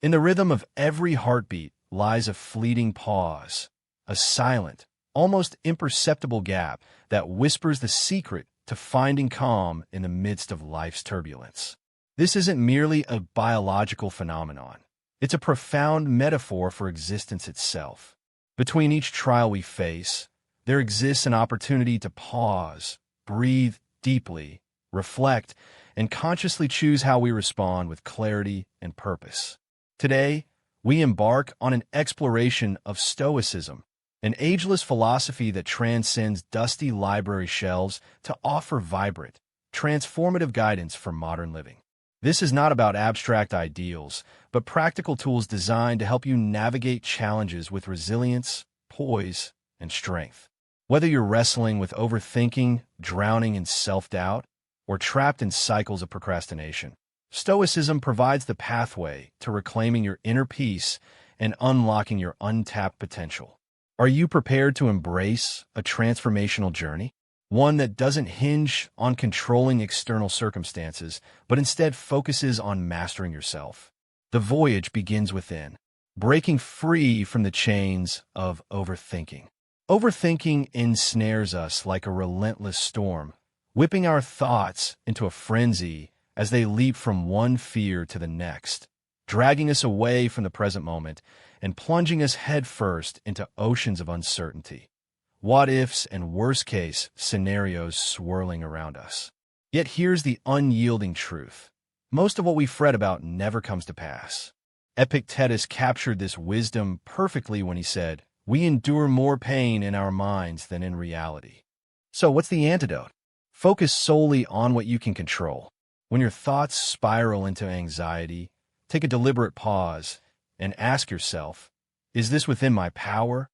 In the rhythm of every heartbeat lies a fleeting pause, a silent, almost imperceptible gap that whispers the secret to finding calm in the midst of life's turbulence. This isn't merely a biological phenomenon. It's a profound metaphor for existence itself. Between each trial we face, there exists an opportunity to pause, breathe deeply, reflect, and consciously choose how we respond with clarity and purpose. Today, we embark on an exploration of Stoicism, an ageless philosophy that transcends dusty library shelves to offer vibrant, transformative guidance for modern living. This is not about abstract ideals, but practical tools designed to help you navigate challenges with resilience, poise, and strength. Whether you're wrestling with overthinking, drowning in self-doubt, or trapped in cycles of procrastination, Stoicism provides the pathway to reclaiming your inner peace and unlocking your untapped potential. Are you prepared to embrace a transformational journey? One that doesn't hinge on controlling external circumstances, but instead focuses on mastering yourself. The voyage begins within, breaking free from the chains of overthinking. Overthinking ensnares us like a relentless storm, whipping our thoughts into a frenzy as they leap from one fear to the next, dragging us away from the present moment and plunging us headfirst into oceans of uncertainty. What-ifs and worst-case scenarios swirling around us. Yet here's the unyielding truth. Most of what we fret about never comes to pass. Epictetus captured this wisdom perfectly when he said, "We endure more pain in our minds than in reality." So what's the antidote? Focus solely on what you can control. When your thoughts spiral into anxiety, take a deliberate pause and ask yourself, is this within my power?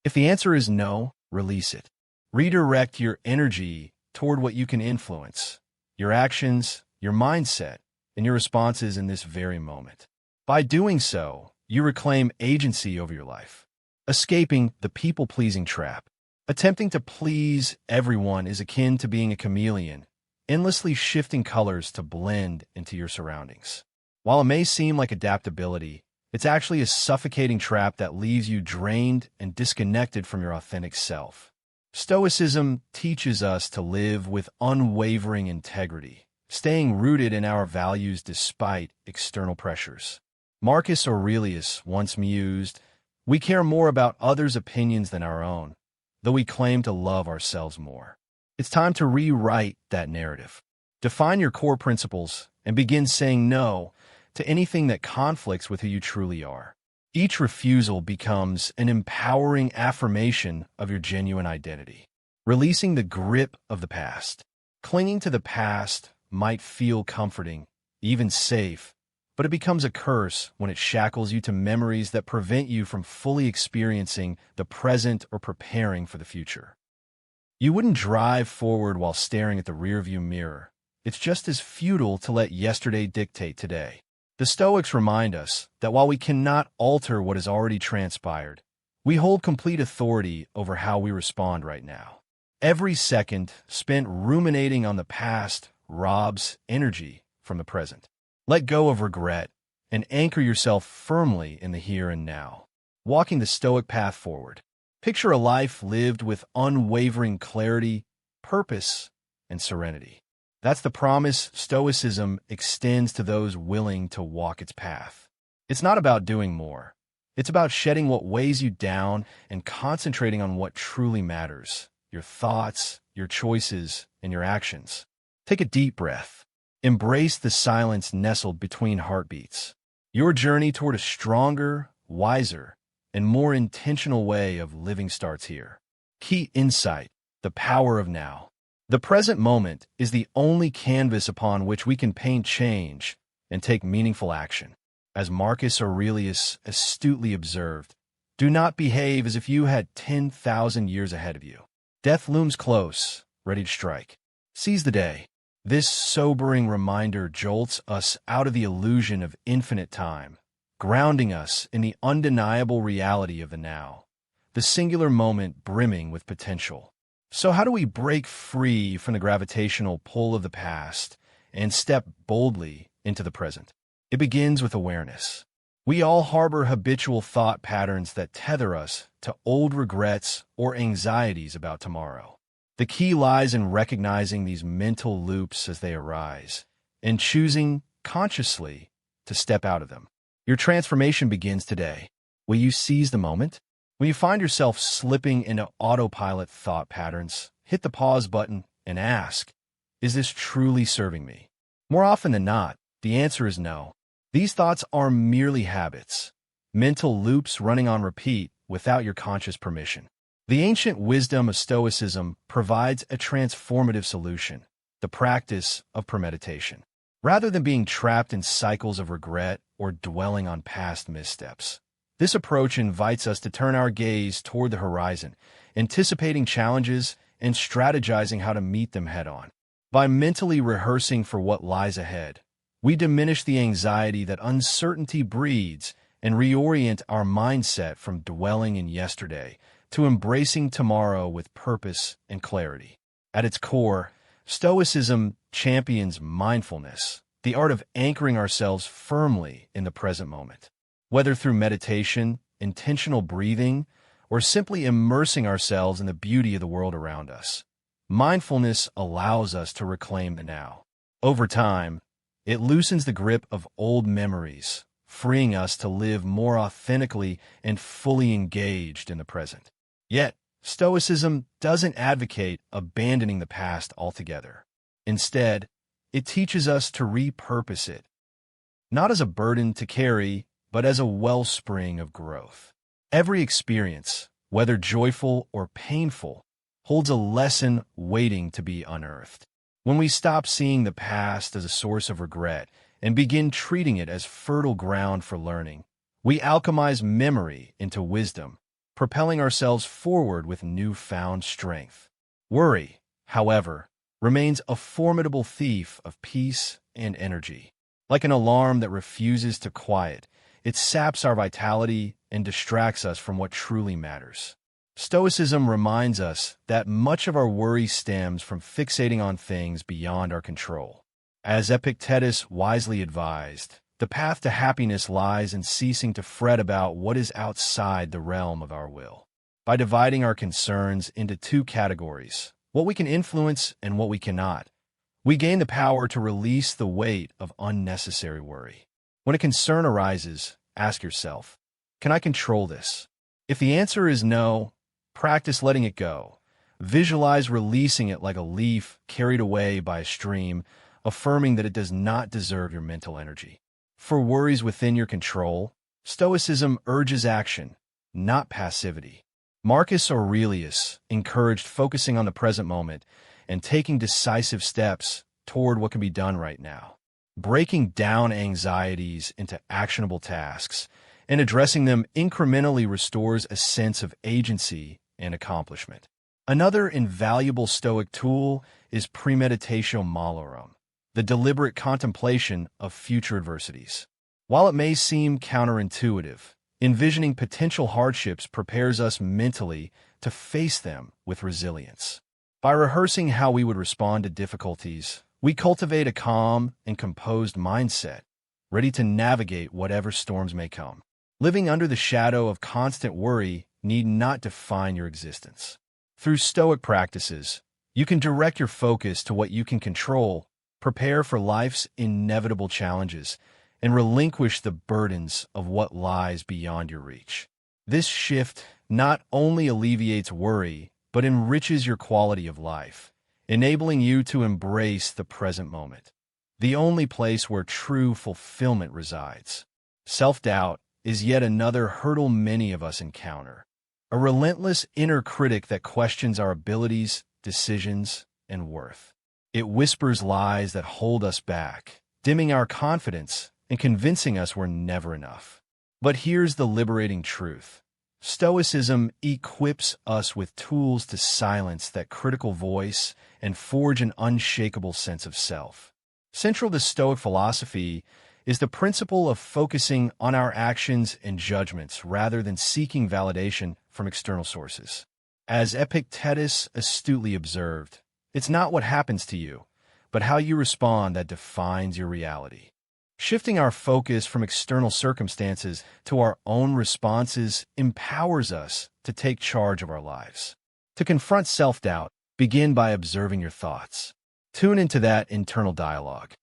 If the answer is no, release it. Redirect your energy toward what you can influence, your actions, your mindset, and your responses in this very moment. By doing so, you reclaim agency over your life, escaping the people-pleasing trap. Attempting to please everyone is akin to being a chameleon, endlessly shifting colors to blend into your surroundings. While it may seem like adaptability, it's actually a suffocating trap that leaves you drained and disconnected from your authentic self. Stoicism teaches us to live with unwavering integrity, staying rooted in our values despite external pressures. Marcus Aurelius once mused, "We care more about others' opinions than our own, though we claim to love ourselves more." It's time to rewrite that narrative. Define your core principles and begin saying no to anything that conflicts with who you truly are. Each refusal becomes an empowering affirmation of your genuine identity. Releasing the grip of the past. Clinging to the past might feel comforting, even safe, but it becomes a curse when it shackles you to memories that prevent you from fully experiencing the present or preparing for the future. You wouldn't drive forward while staring at the rearview mirror. It's just as futile to let yesterday dictate today. The Stoics remind us that while we cannot alter what has already transpired, we hold complete authority over how we respond right now. Every second spent ruminating on the past robs energy from the present. Let go of regret and anchor yourself firmly in the here and now. Walking the Stoic path forward. Picture a life lived with unwavering clarity, purpose, and serenity. That's the promise Stoicism extends to those willing to walk its path. It's not about doing more. It's about shedding what weighs you down and concentrating on what truly matters, your thoughts, your choices, and your actions. Take a deep breath. Embrace the silence nestled between heartbeats. Your journey toward a stronger, wiser, and more intentional way of living starts here. Key insight: the power of now. The present moment is the only canvas upon which we can paint change and take meaningful action. As Marcus Aurelius astutely observed, do not behave as if you had 10,000 years ahead of you. Death looms close, ready to strike. Seize the day. This sobering reminder jolts us out of the illusion of infinite time, grounding us in the undeniable reality of the now, the singular moment brimming with potential. So how do we break free from the gravitational pull of the past and step boldly into the present? It begins with awareness. We all harbor habitual thought patterns that tether us to old regrets or anxieties about tomorrow. The key lies in recognizing these mental loops as they arise and choosing consciously to step out of them. Your transformation begins today. Will you seize the moment? When you find yourself slipping into autopilot thought patterns, hit the pause button and ask, is this truly serving me? More often than not, the answer is no. These thoughts are merely habits, mental loops running on repeat without your conscious permission. The ancient wisdom of Stoicism provides a transformative solution, the practice of premeditation. Rather than being trapped in cycles of regret or dwelling on past missteps, this approach invites us to turn our gaze toward the horizon, anticipating challenges and strategizing how to meet them head-on. By mentally rehearsing for what lies ahead, we diminish the anxiety that uncertainty breeds and reorient our mindset from dwelling in yesterday to embracing tomorrow with purpose and clarity. At its core, Stoicism champions mindfulness, the art of anchoring ourselves firmly in the present moment. Whether through meditation, intentional breathing, or simply immersing ourselves in the beauty of the world around us, mindfulness allows us to reclaim the now. Over time, it loosens the grip of old memories, freeing us to live more authentically and fully engaged in the present. Yet, Stoicism doesn't advocate abandoning the past altogether. Instead, it teaches us to repurpose it, not as a burden to carry, but as a wellspring of growth. Every experience, whether joyful or painful, holds a lesson waiting to be unearthed. When we stop seeing the past as a source of regret and begin treating it as fertile ground for learning, we alchemize memory into wisdom, propelling ourselves forward with newfound strength. Worry, however, remains a formidable thief of peace and energy. Like an alarm that refuses to quiet, it saps our vitality and distracts us from what truly matters. Stoicism reminds us that much of our worry stems from fixating on things beyond our control. As Epictetus wisely advised, the path to happiness lies in ceasing to fret about what is outside the realm of our will. By dividing our concerns into two categories, what we can influence and what we cannot, we gain the power to release the weight of unnecessary worry. When a concern arises, ask yourself, can I control this? If the answer is no, practice letting it go. Visualize releasing it like a leaf carried away by a stream, affirming that it does not deserve your mental energy. For worries within your control, Stoicism urges action, not passivity. Marcus Aurelius encouraged focusing on the present moment and taking decisive steps toward what can be done right now. Breaking down anxieties into actionable tasks and addressing them incrementally restores a sense of agency and accomplishment. Another invaluable Stoic tool is premeditatio malorum, the deliberate contemplation of future adversities. While it may seem counterintuitive, envisioning potential hardships prepares us mentally to face them with resilience. By rehearsing how we would respond to difficulties, we cultivate a calm and composed mindset, ready to navigate whatever storms may come. Living under the shadow of constant worry need not define your existence. Through Stoic practices, you can direct your focus to what you can control, prepare for life's inevitable challenges, and relinquish the burdens of what lies beyond your reach. This shift not only alleviates worry, but enriches your quality of life, enabling you to embrace the present moment, the only place where true fulfillment resides. Self-doubt is yet another hurdle many of us encounter, a relentless inner critic that questions our abilities, decisions, and worth. It whispers lies that hold us back, dimming our confidence and convincing us we're never enough. But here's the liberating truth. Stoicism equips us with tools to silence that critical voice and forge an unshakable sense of self. Central to Stoic philosophy is the principle of focusing on our actions and judgments rather than seeking validation from external sources. As Epictetus astutely observed, it's not what happens to you, but how you respond that defines your reality. Shifting our focus from external circumstances to our own responses empowers us to take charge of our lives. To confront self-doubt, begin by observing your thoughts. Tune into that internal dialogue.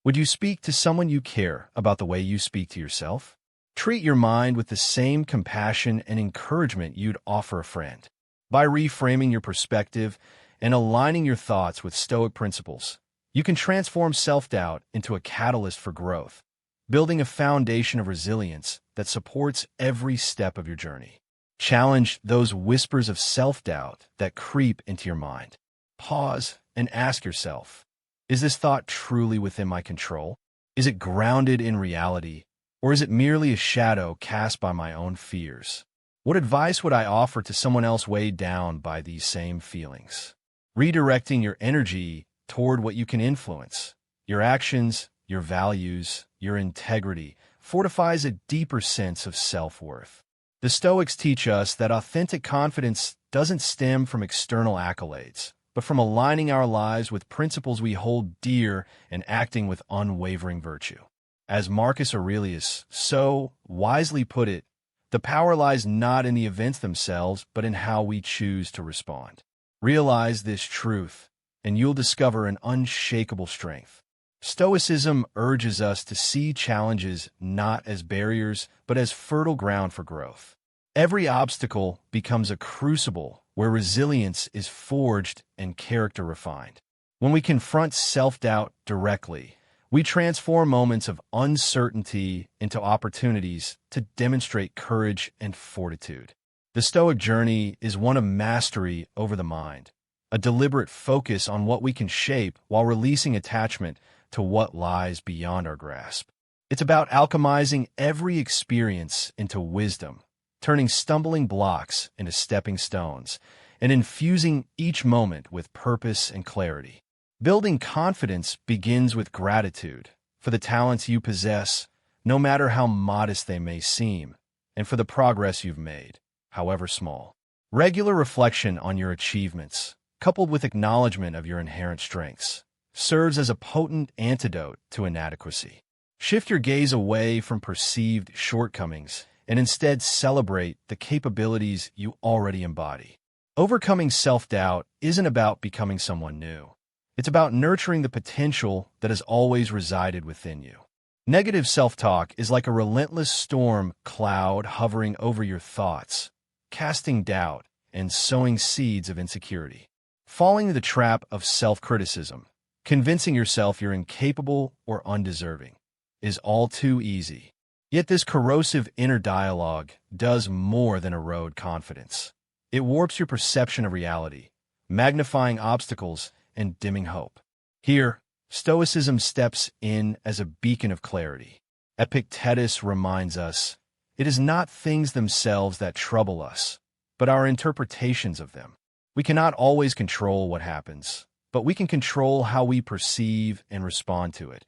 Would you speak to someone you care about the way you speak to yourself? Treat your mind with the same compassion and encouragement you'd offer a friend. By reframing your perspective and aligning your thoughts with Stoic principles, you can transform self-doubt into a catalyst for growth, building a foundation of resilience that supports every step of your journey. Challenge those whispers of self-doubt that creep into your mind. Pause and ask yourself, is this thought truly within my control? Is it grounded in reality, or is it merely a shadow cast by my own fears? What advice would I offer to someone else weighed down by these same feelings? Redirecting your energy toward what you can influence, your actions, your values, your integrity, fortifies a deeper sense of self-worth. The Stoics teach us that authentic confidence doesn't stem from external accolades, but from aligning our lives with principles we hold dear and acting with unwavering virtue. As Marcus Aurelius so wisely put it, the power lies not in the events themselves, but in how we choose to respond. Realize this truth, and you'll discover an unshakable strength. Stoicism urges us to see challenges not as barriers, but as fertile ground for growth. Every obstacle becomes a crucible where resilience is forged and character refined. When we confront self-doubt directly, we transform moments of uncertainty into opportunities to demonstrate courage and fortitude. The Stoic journey is one of mastery over the mind, a deliberate focus on what we can shape while releasing attachment to what lies beyond our grasp. It's about alchemizing every experience into wisdom, turning stumbling blocks into stepping stones, and infusing each moment with purpose and clarity. Building confidence begins with gratitude for the talents you possess, no matter how modest they may seem, and for the progress you've made, however small. Regular reflection on your achievements, coupled with acknowledgement of your inherent strengths, serves as a potent antidote to inadequacy. Shift your gaze away from perceived shortcomings and instead celebrate the capabilities you already embody. Overcoming self-doubt isn't about becoming someone new. It's about nurturing the potential that has always resided within you. Negative self-talk is like a relentless storm cloud hovering over your thoughts, casting doubt and sowing seeds of insecurity. Falling into the trap of self-criticism, convincing yourself you're incapable or undeserving, is all too easy. Yet this corrosive inner dialogue does more than erode confidence. It warps your perception of reality, magnifying obstacles and dimming hope. Here, Stoicism steps in as a beacon of clarity. Epictetus reminds us, it is not things themselves that trouble us, but our interpretations of them. We cannot always control what happens, but we can control how we perceive and respond to it.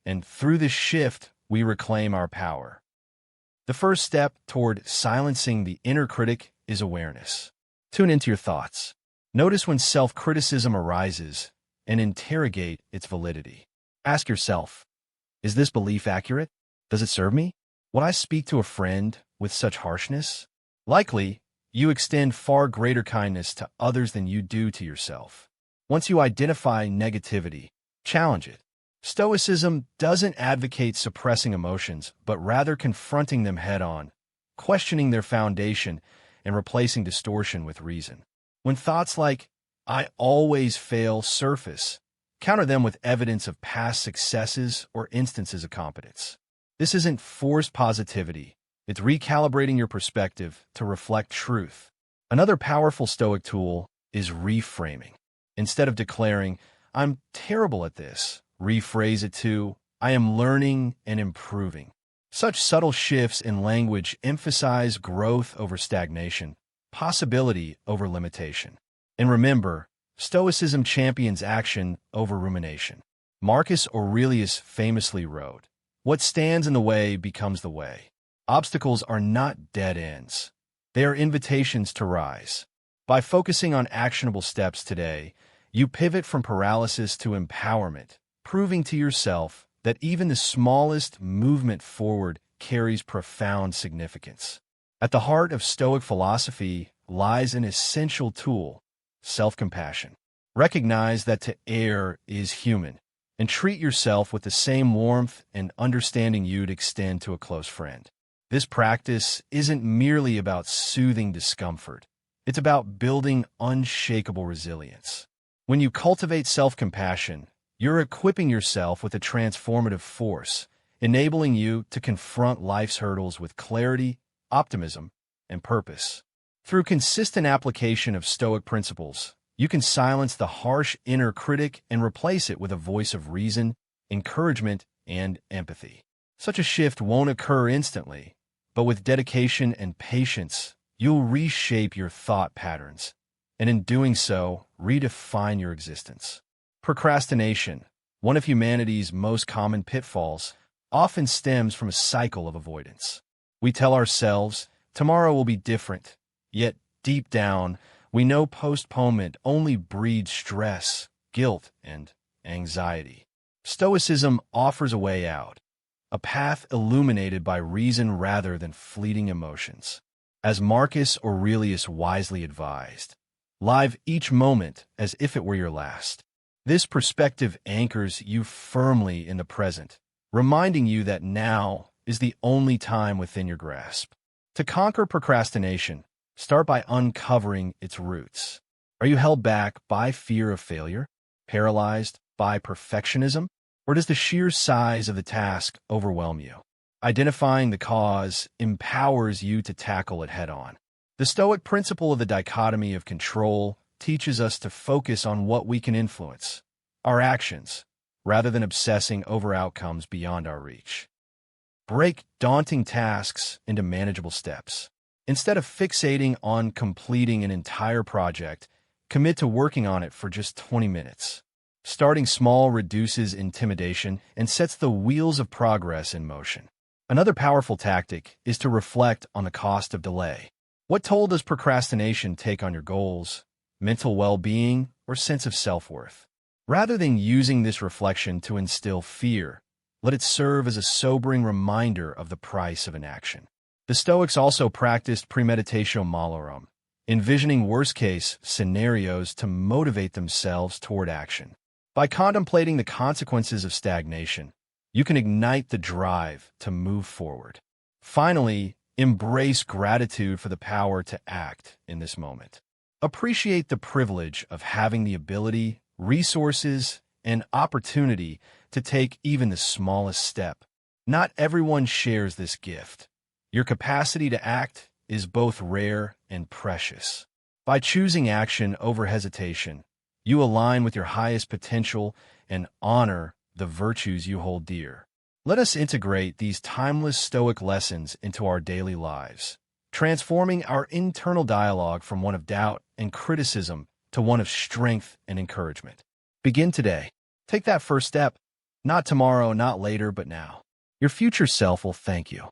And through this shift, we reclaim our power. The first step toward silencing the inner critic is awareness. Tune into your thoughts. Notice when self-criticism arises and interrogate its validity. Ask yourself, is this belief accurate? Does it serve me? Would I speak to a friend with such harshness? Likely, you extend far greater kindness to others than you do to yourself. Once you identify negativity, challenge it. Stoicism doesn't advocate suppressing emotions, but rather confronting them head-on, questioning their foundation, and replacing distortion with reason. When thoughts like, I always fail surface, counter them with evidence of past successes or instances of competence. This isn't forced positivity. It's recalibrating your perspective to reflect truth. Another powerful Stoic tool is reframing. Instead of declaring, I'm terrible at this, rephrase it to, I am learning and improving. Such subtle shifts in language emphasize growth over stagnation, possibility over limitation. And remember, Stoicism champions action over rumination. Marcus Aurelius famously wrote, what stands in the way becomes the way. Obstacles are not dead ends. They are invitations to rise. By focusing on actionable steps today, you pivot from paralysis to empowerment, proving to yourself that even the smallest movement forward carries profound significance. At the heart of Stoic philosophy lies an essential tool: self-compassion. Recognize that to err is human, and treat yourself with the same warmth and understanding you'd extend to a close friend. This practice isn't merely about soothing discomfort. It's about building unshakable resilience. When you cultivate self-compassion, you're equipping yourself with a transformative force, enabling you to confront life's hurdles with clarity, optimism, and purpose. Through consistent application of Stoic principles, you can silence the harsh inner critic and replace it with a voice of reason, encouragement, and empathy. Such a shift won't occur instantly, but with dedication and patience, you'll reshape your thought patterns, and in doing so, redefine your existence. Procrastination, one of humanity's most common pitfalls, often stems from a cycle of avoidance. We tell ourselves, tomorrow will be different, yet deep down, we know postponement only breeds stress, guilt, and anxiety. Stoicism offers a way out, a path illuminated by reason rather than fleeting emotions. As Marcus Aurelius wisely advised, live each moment as if it were your last. This perspective anchors you firmly in the present, reminding you that now is the only time within your grasp. To conquer procrastination, start by uncovering its roots. Are you held back by fear of failure, paralyzed by perfectionism, or does the sheer size of the task overwhelm you? Identifying the cause empowers you to tackle it head-on. The Stoic principle of the dichotomy of control teaches us to focus on what we can influence, our actions, rather than obsessing over outcomes beyond our reach. Break daunting tasks into manageable steps. Instead of fixating on completing an entire project, commit to working on it for just 20 minutes. Starting small reduces intimidation and sets the wheels of progress in motion. Another powerful tactic is to reflect on the cost of delay. What toll does procrastination take on your goals, mental well-being, or sense of self-worth? Rather than using this reflection to instill fear, let it serve as a sobering reminder of the price of inaction. The Stoics also practiced premeditatio malorum, envisioning worst-case scenarios to motivate themselves toward action. By contemplating the consequences of stagnation, you can ignite the drive to move forward. Finally, embrace gratitude for the power to act in this moment. Appreciate the privilege of having the ability, resources, and opportunity to take even the smallest step. Not everyone shares this gift. Your capacity to act is both rare and precious. By choosing action over hesitation, you align with your highest potential and honor the virtues you hold dear. Let us integrate these timeless Stoic lessons into our daily lives, transforming our internal dialogue from one of doubt and criticism to one of strength and encouragement. Begin today. Take that first step. Not tomorrow, not later, but now. Your future self will thank you.